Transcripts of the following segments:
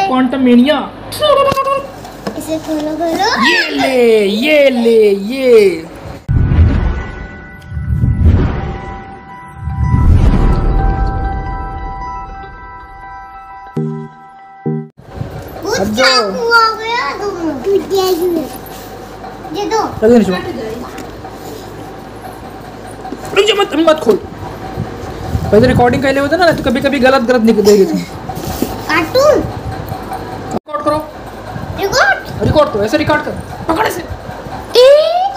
Quantum mania. इसे खोलो खोलो। ये ले। अब चाकू आ गया ये दो। रुक जा, मत खोल। पहले रिकॉर्डिंग कर ले होता ना, तो कभी कभी गलत निकल देगी। कार्टून रिकॉर्ड करो। रिकॉर्ड करो, ऐसे रिकॉर्ड कर। पकड़ ऐसे।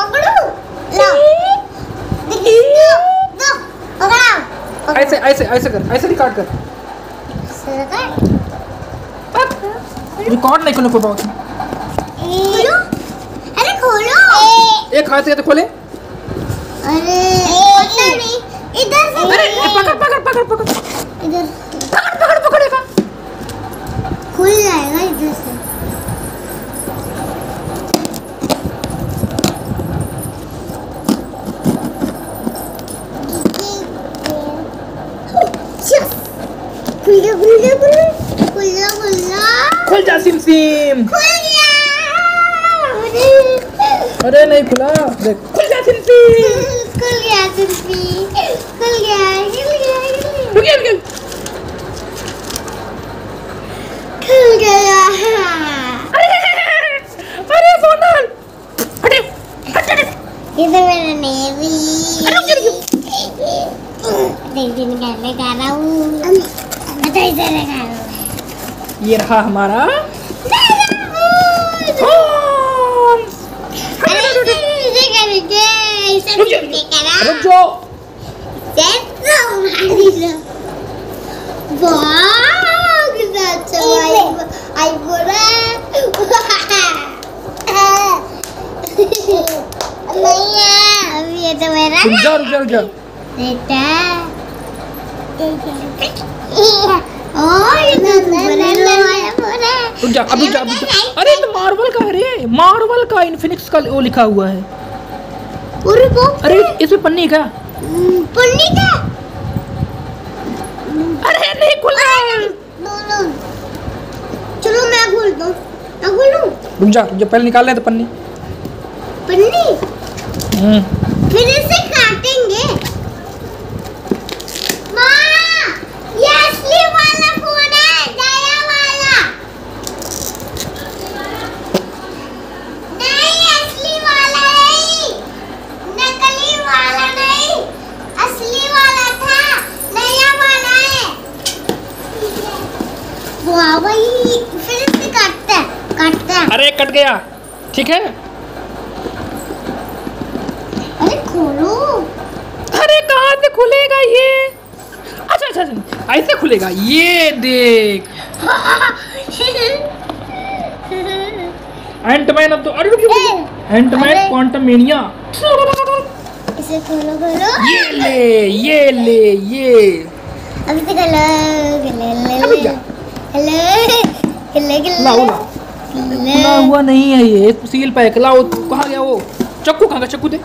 पकड़ो। ऐसे कर, ऐसे रिकॉर्ड कर। रिकॉर्ड नहीं करने को बहुत। अरे खोलो। एक हाथ से तो खोले। अरे इधर से। अरे पकड़। इधर पकड़ेगा। खुल जाएगा इधर से। खुल जा सिम। खुल गया। अरे नहीं खुला, देख। खुल जा सिम। खुल गया। खुल गया। अरे सोनल, हट। ये तो मेरा नेवी। देखिए निकालने जा रहा हूँ। ये रहा हमारा। रुक जाओ। रुक जा। रुक जा। अरे तो मार्वल का है रे, मार्वल का इन्फिनिक्स का वो लिखा हुआ है। अरे इसमें पन्नी का। अरे नहीं खुल रहा है। चलो मैं खोलता हूँ। रुक जा, पहले निकाल ले तो पन्नी। फिर इसे काटेंगे। माँ, ये असली वाला फोन है, नया वाला। नहीं, असली वाला है, नकली वाला नहीं, असली वाला था, नया वाला है। वाह भाई, फिर इसे काटते हैं। अरे कट गया, ठीक है। अरे खोलो। अरे कहाँ से खुलेगा ये? अच्छा, ऐसे खुलेगा। ये देख। एंटमैन। अब तो अरे एंटमैन क्वांटम मेनिया। इसे खोलो। ये ले। अभी तो खुला हुआ नहीं है ये, सील पैक। लाओ, कहाँ गया वो? चक्कू कहाँ गया? चक्कू दे।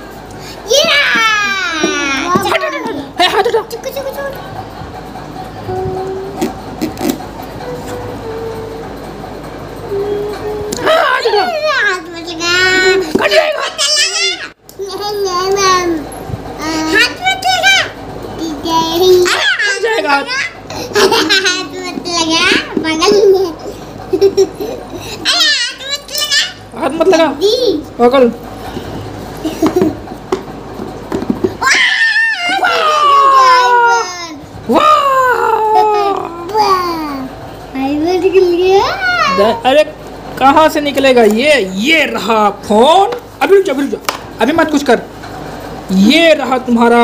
हाथ हटा। हाथ मत लगा। पकड़। अरे कहाँ से निकलेगा ये रहा फोन। अभी रुक जा, अभी मत कुछ कर। ये रहा तुम्हारा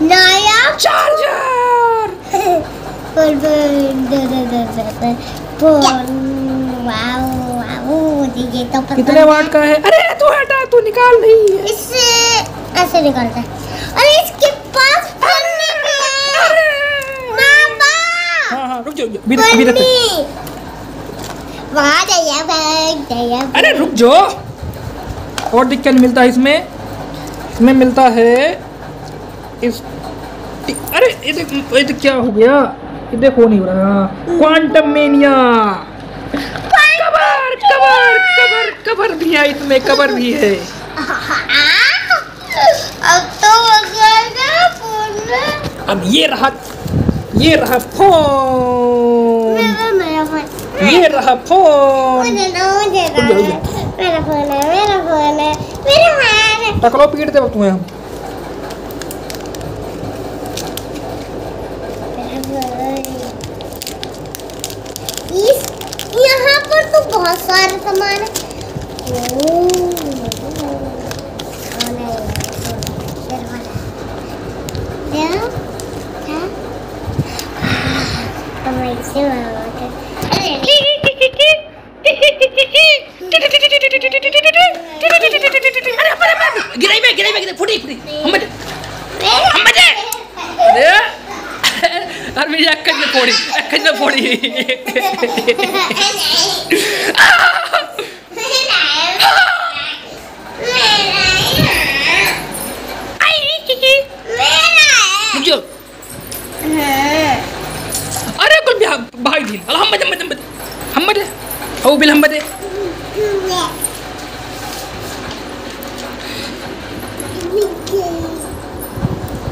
नया चार्जर। ये तो कितने वाट का है? अरे तू हटा, तू निकाल नहीं है। इससे ऐसे निकलता है। अरे इसके पास हाँ, रुक जाओ। अभी तक अरे रुक जाओ। और दिक्कत मिलता है इसमें मिलता है इस। अरे ये क्या हो गया? ये देखो नहीं हो रहा। Quantum mania. Cover cover cover cover भी है इसमें, कवर भी है। अब तो हो जाएगा फोन। अब ये रहा फोन। मेरा फोन। ये रहा फोन। मुझे मेरा फोन है, मेरा फोन है, मेरा फोन है। टकलो पीट दे तुम्हें हम। यहाँ पर तो बहुत सारे सामान है। गिराई फुटी हम बचे। अरे मेरी अक्कड़ ने फोड़ी अरे कुल भाई दी हम बजे ओ बिल हम बजे।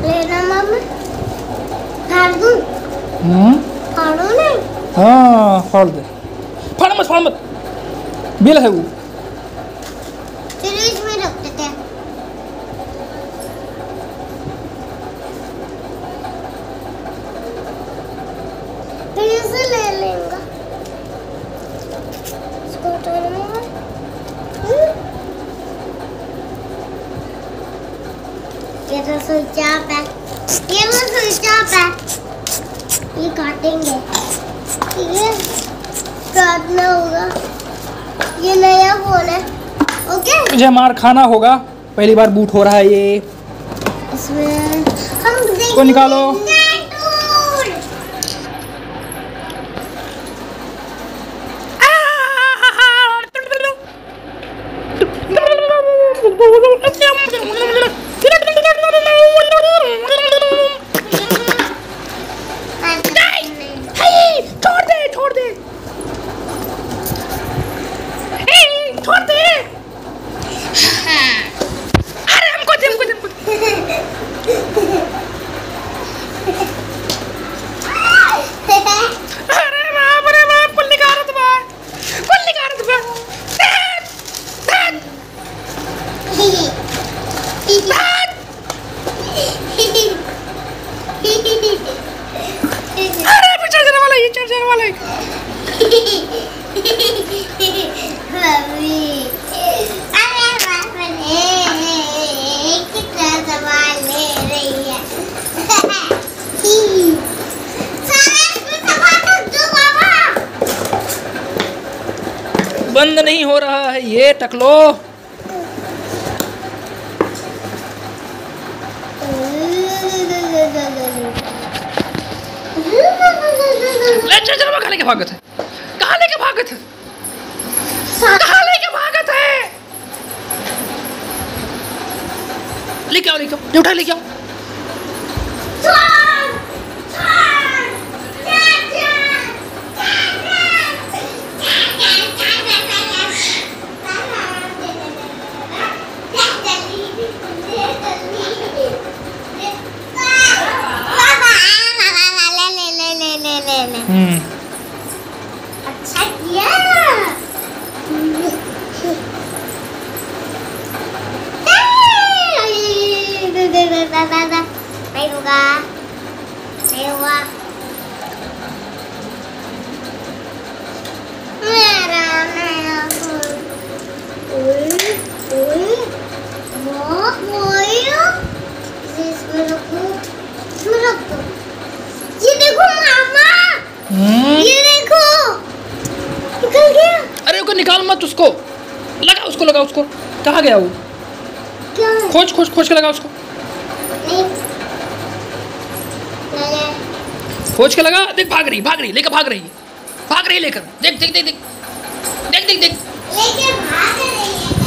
लेना मामा फाड़ दूं? फाड़ो नहीं। हाँ फाड़ दे। फाड़ मत बिल है वो। फिर इसमें रख देते हैं। फिर इसे ले लेंगे। इसको उठाना है। ये तो स्विच ऑफ है। ये वो स्विच ऑफ है। ये काटेंगे। ये काटना होगा। ये नया फोन है। ओके। मुझे मार खाना होगा, पहली बार बूट हो रहा है ये। इसमें हम इसको निकालो। छोड़ दे। अरे हमको अरे बाप कुल्ली का अरे चार्जर वाला है। कितना सामान ले रही है। बंद नहीं हो रहा है ये टकलो। खाने के भागत है। लेके आओ उठा लेके आओ। अच्छा किया। नहीं होगा। मेरा नया फोन। इसमें रख दो। ये देखो मामा। ये देखो निकल गया। अरे उसको निकाल मत, उसको लगा उसको। कहाँ गया वो? क्या है? खोज के लगा उसको। नहीं। खोज के लगा। देख भाग रही लेकर भाग रही लेकर। देख लेके भाग रही है।